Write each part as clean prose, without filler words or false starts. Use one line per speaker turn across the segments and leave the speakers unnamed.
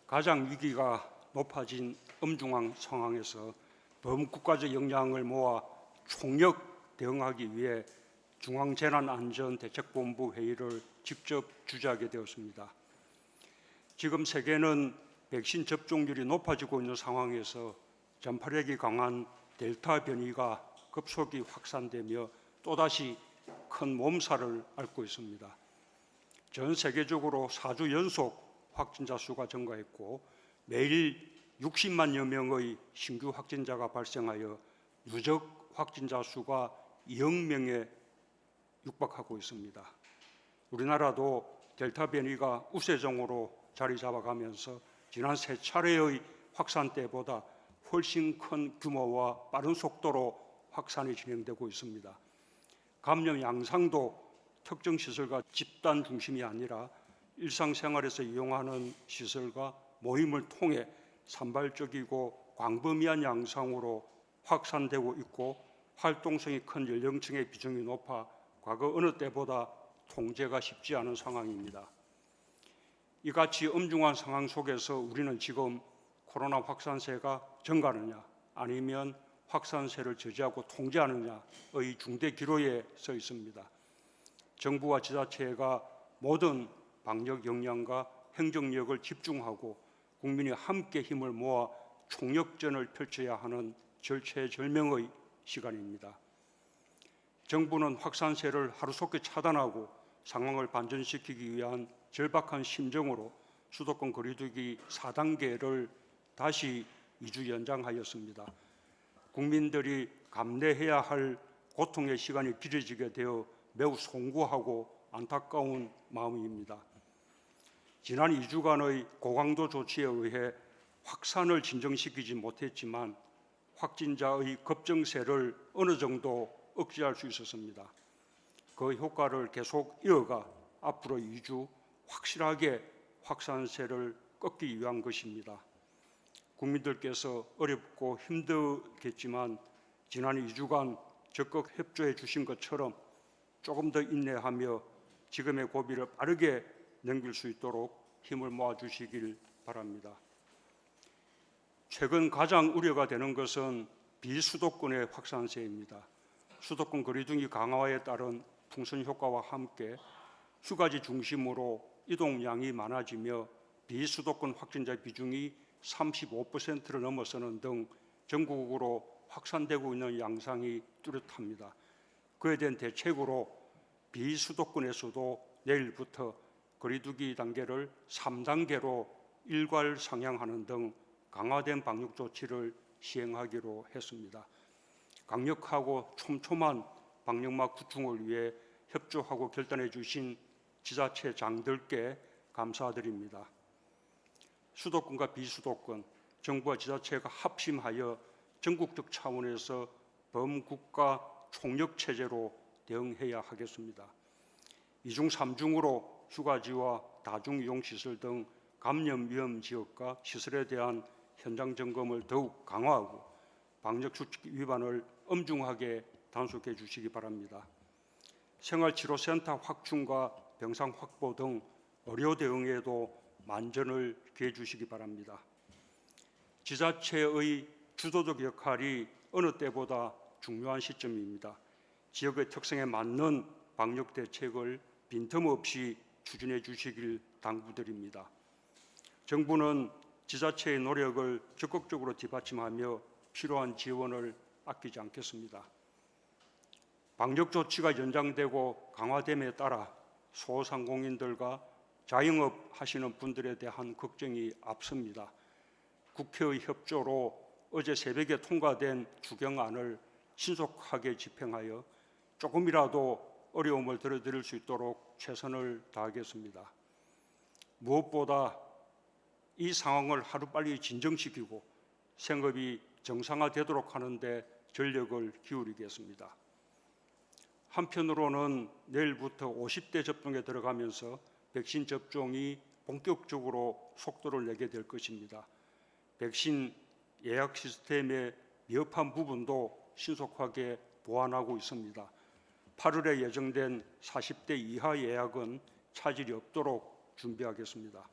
가장 위기가 높아진 엄중한 상황에서 범국가적 역량을 모아 총력 대응하기 위해 중앙재난안전대책본부 회의를 직접 주재하게 되었습니다. 지금 세계는 백신 접종률이 높아지고 있는 상황에서 전파력이 강한 델타 변이가 급속히 확산되며 또다시 큰 몸살을 앓고 있습니다. 전 세계적으로 4주 연속 확진자 수가 증가했고 매일 60만여 명의 신규 확진자가 발생하여 누적 확진자 수가 2억 명에 육박하고 있습니다. 우리나라도 델타 변이가 우세종으로 자리 잡아가면서 지난 3차례의 확산 때보다 훨씬 큰 규모와 빠른 속도로 확산이 진행되고 있습니다. 감염 양상도 특정 시설과 집단 중심이 아니라 일상생활에서 이용하는 시설과 모임을 통해 산발적이고 광범위한 양상으로 확산되고 있고 활동성이 큰 연령층의 비중이 높아 과거 어느 때보다 통제가 쉽지 않은 상황입니다. 이같이 엄중한 상황 속에서 우리는 지금 코로나 확산세가 증가하느냐 아니면 확산세를 저지하고 통제하느냐의 중대 기로에 서 있습니다. 정부와 지자체가 모든 방역 역량과 행정력을 집중하고 국민이 함께 힘을 모아 총력전을 펼쳐야 하는 절체절명의 시간입니다. 정부는 확산세를 하루속히 차단하고 상황을 반전시키기 위한 절박한 심정으로 수도권 거리두기 4단계를 다시 2주 연장하였습니다. 국민들이 감내해야 할 고통의 시간이 길어지게 되어 매우 송구하고 안타까운 마음입니다. 지난 2주간의 고강도 조치에 의해 확산을 진정시키지 못했지만 확진자의 급증세를 어느 정도 억제할 수 있었습니다. 그 효과를 계속 이어가 앞으로 2주 확실하게 확산세를 꺾기 위한 것입니다. 국민들께서 어렵고 힘들겠지만 지난 2주간 적극 협조해 주신 것처럼 조금 더 인내하며 지금의 고비를 빠르게 넘길 수 있도록 힘을 모아 주시길 바랍니다. 최근 가장 우려가 되는 것은 비수도권의 확산세입니다. 수도권 거리두기 강화에 따른 풍선 효과와 함께 휴가지 중심으로 이동량이 많아지며 비수도권 확진자 비중이 35%를 넘어서는 등 전국으로 확산되고 있는 양상이 뚜렷합니다. 그에 대한 대책으로 비수도권에서도 내일부터 거리두기 단계를 3단계로 일괄 상향하는 등 강화된 방역 조치를 시행하기로 했습니다. 강력하고 촘촘한 방역망 구축을 위해 협조하고 결단해 주신 지자체장들께 감사드립니다. 수도권과 비수도권, 정부와 지자체가 합심하여 전국적 차원에서 범국가 총력체제로 대응해야 하겠습니다. 2중, 3중으로 휴가지와 다중이용시설 등 감염 위험 지역과 시설에 대한 현장 점검을 더욱 강화하고 방역수칙 위반을 엄중하게 단속해 주시기 바랍니다. 생활치료센터 확충과 병상 확보 등 의료 대응에도 만전을 기해 주시기 바랍니다. 지자체의 주도적 역할이 어느 때보다 중요한 시점입니다. 지역의 특성에 맞는 방역 대책을 빈틈없이 추진해 주시길 당부드립니다. 정부는 지자체의 노력을 적극적으로 뒷받침하며 필요한 지원을 아끼지 않겠습니다. 방역 조치가 연장되고 강화됨에 따라 소상공인들과 자영업 하시는 분들에 대한 걱정이 앞섭니다. 국회의 협조로 어제 새벽에 통과된 추경안을 신속하게 집행하여 조금이라도 어려움을 덜어드릴 수 있도록 최선을 다하겠습니다. 무엇보다 이 상황을 하루빨리 진정시키고 생업이 정상화되도록 하는 데 전력을 기울이겠습니다. 한편으로는 내일부터 50대 접종에 들어가면서 백신 접종이 본격적으로 속도를 내게 될 것입니다. 백신 예약 시스템의 미흡한 부분도 신속하게 보완하고 있습니다. 8월에 예정된 40대 이하 예약은 차질이 없도록 준비하겠습니다.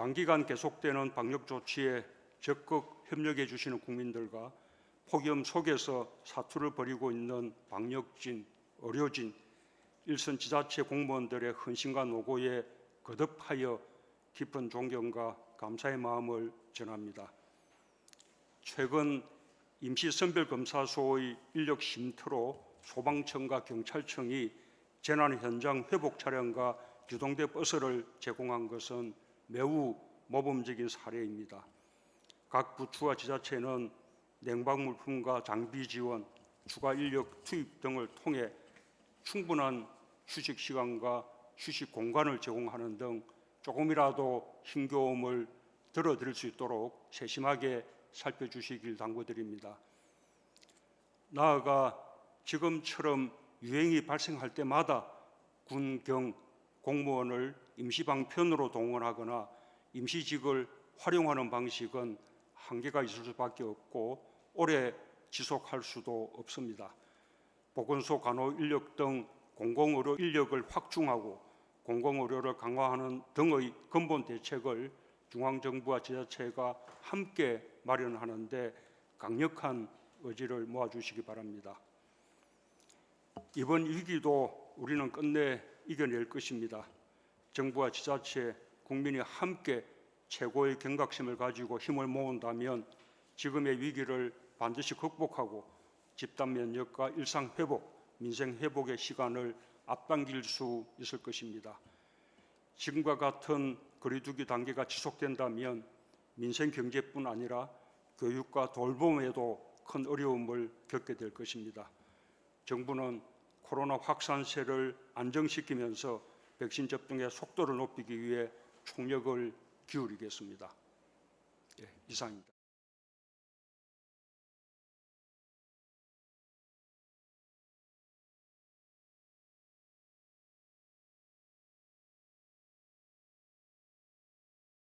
장기간 계속되는 방역 조치에 적극 협력해 주시는 국민들과 폭염 속에서 사투를 벌이고 있는 방역진, 의료진, 일선 지자체 공무원들의 헌신과 노고에 거듭하여 깊은 존경과 감사의 마음을 전합니다. 최근 임시선별검사소의 인력 쉼터로 소방청과 경찰청이 재난 현장 회복 차량과 유동대 버스를 제공한 것은 매우 모범적인 사례입니다. 각 부처와 지자체는 냉방물품과 장비 지원, 추가 인력 투입 등을 통해 충분한 휴식 시간과 휴식 공간을 제공하는 등 조금이라도 힘겨움을 덜어드릴 수 있도록 세심하게 살펴주시길 당부드립니다. 나아가 지금처럼 유행이 발생할 때마다 군, 경, 공무원을 임시방편으로 동원하거나 임시직을 활용하는 방식은 한계가 있을 수밖에 없고 오래 지속할 수도 없습니다. 보건소 간호 인력 등 공공의료 인력을 확충하고 공공의료를 강화하는 등의 근본 대책을 중앙정부와 지자체가 함께 마련하는 데 강력한 의지를 모아주시기 바랍니다. 이번 위기도 우리는 끝내 이겨낼 것입니다. 정부와 지자체, 국민이 함께 최고의 경각심을 가지고 힘을 모은다면 지금의 위기를 반드시 극복하고 집단 면역과 일상 회복, 민생 회복의 시간을 앞당길 수 있을 것입니다. 지금과 같은 거리두기 단계가 지속된다면 민생 경제뿐 아니라 교육과 돌봄에도 큰 어려움을 겪게 될 것입니다. 정부는 코로나 확산세를 안정시키면서 백신 접종의 속도를 높이기 위해 총력을 기울이겠습니다. 이상입니다.